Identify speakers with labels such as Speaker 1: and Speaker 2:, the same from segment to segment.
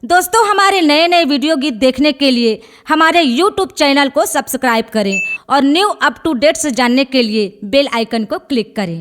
Speaker 1: दोस्तों, हमारे नए नए वीडियो गीत देखने के लिए हमारे YouTube चैनल को सब्सक्राइब करें और न्यू अप टू डेट्स जानने के लिए बेल आइकन को क्लिक करें।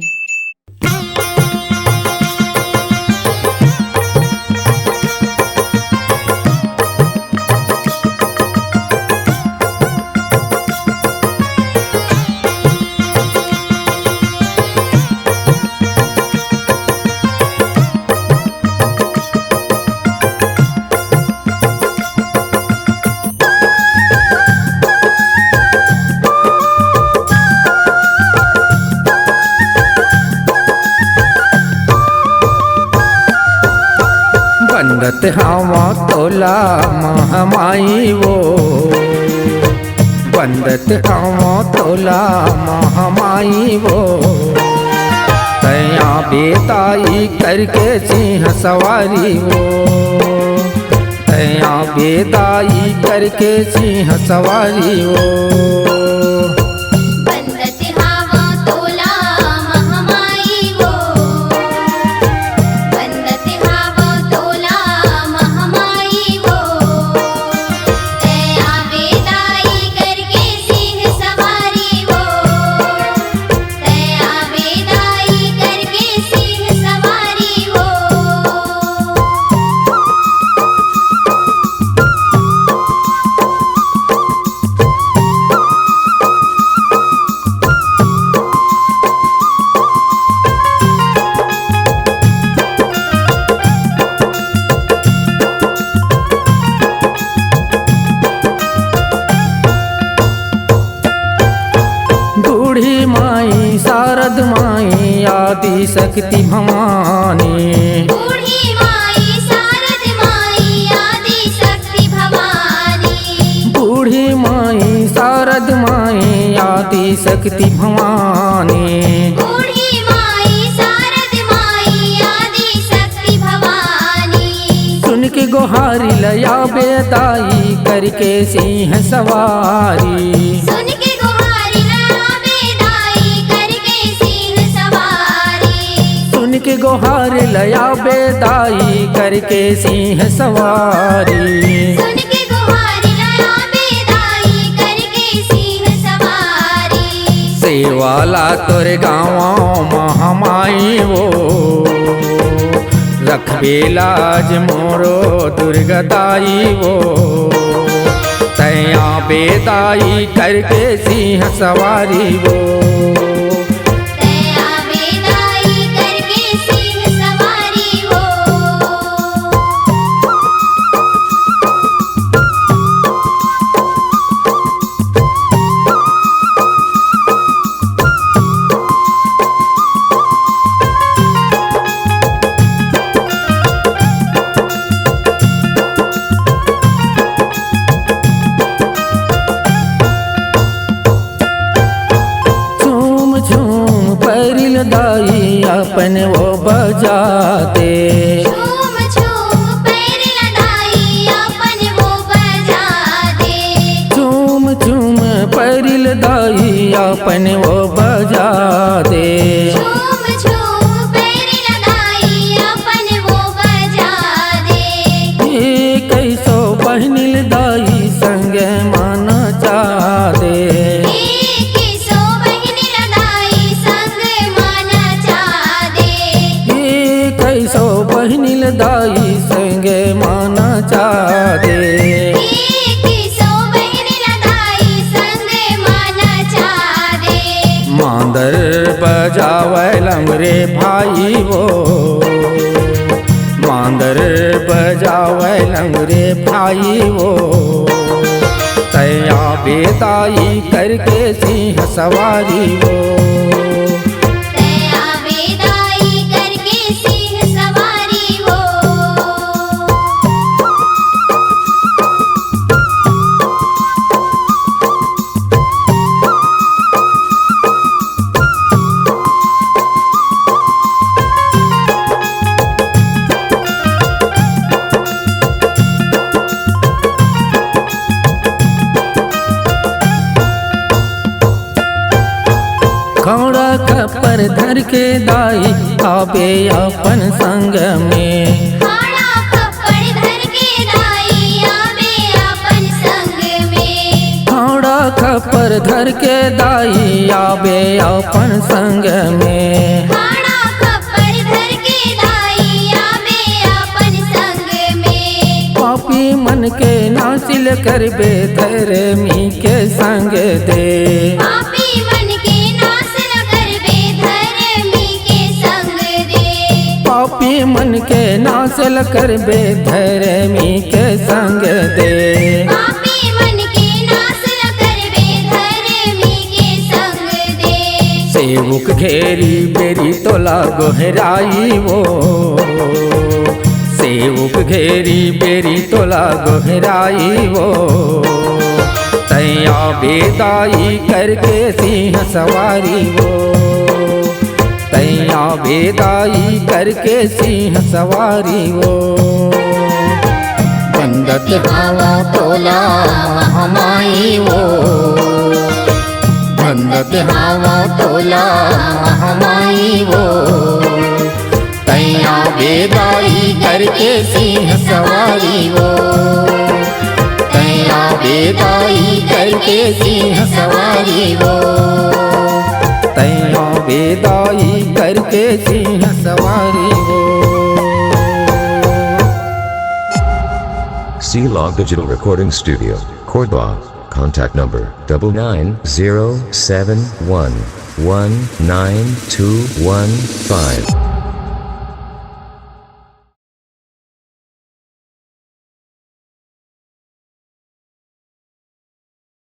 Speaker 2: बंदत हवा तोला महामाई वो, बंदत हवा तोला महामाई वो, तया बेताई करके सिंह सवारी वो, तया बेताई करके सिंह सवारी वो। बूढ़ी माई शारद माई आदि शक्ति भवानी,
Speaker 3: बूढ़ी माई शारद माई आदि शक्ति भवानी,
Speaker 2: बूढ़ी माई शारद माई आदि शक्ति भवानी,
Speaker 3: बूढ़ी माई शारद माई आदि शक्ति भवानी।
Speaker 2: सुन के गोहारी लया बेदाई करके सिंह सवारी,
Speaker 3: सुन के गुहारी लया बेदाई करके सिंह सवारी,
Speaker 2: सुन के गोहार लया बेदाई करके सिंह सवारी।
Speaker 3: सुन के गुहारी लया बेदाई करके सिंह सवारी।
Speaker 2: सेवाला तोर गाँव महामाई वो, रखबे लाज मोरो दुर्गदाई वो, तया बेदाई करके सिंह सवारी वो।
Speaker 3: तया बेदाई करके सिंह सवारी हो।
Speaker 2: परिल दाई अपन वो बजाते,
Speaker 3: झूम झूम पैर लदाई अपन वो बजाते,
Speaker 2: झूम झूम परिल दाई अपन वो बजाते,
Speaker 3: झूम झूम पैर लदाई अपन वो बजाते।
Speaker 2: कैसो बहनिल दाई संग माना चाहते,
Speaker 3: कैसो बहन लदाई संग माना चाहते,
Speaker 2: कैसो बहनिल दाई संग माना चाहते।
Speaker 3: कैसो बहन लदाई संग माना चाहते।
Speaker 2: मांदर बजावे लंगरे भाई वो, मांदर बजावे लंगरे भाई वो, तया बेदाई करके सिंह सवारी वो।
Speaker 3: तया बेदाई करके सिंह सवारी हो।
Speaker 2: खौड़ा खपर धर के दाई आबे अपन संग में,
Speaker 3: खाड़ा खप्पड़ धर के
Speaker 2: खपर धर के दाई आवे अपन संग में।
Speaker 3: खाना खप्पर धर के दाई आवे अपन संग में।
Speaker 2: पापी मन के नासिल करबे धर्मी के संग दे।
Speaker 3: पापी मन के नाश न करबे धर्मी के संग दे।
Speaker 2: पापी मन के नासिल करबे धर्मी के संग दे।
Speaker 3: पापी मन के नाश न करबे धर्मी के संग दे।
Speaker 2: सेवक घेरी बेरी तोला गोहराई वो। सेवक घेरी बेरी तोला गोहराई वो। तैया बेदाई करके सिंह सवारी वो। तैया बेदाई करके सिंह सवारी वो। बंदत हवा तोला महामाई वो। बंदत हवा तोला महामाई वो। तैया बेदाई करके सिंह सवारी वो। तैया बेदाई करके सिंह सवारी वो। तैया बेदाई करके सिंह सवारी वो।
Speaker 4: C-Log Digital Recording Studio, Cordoba. Contact number 99071192115.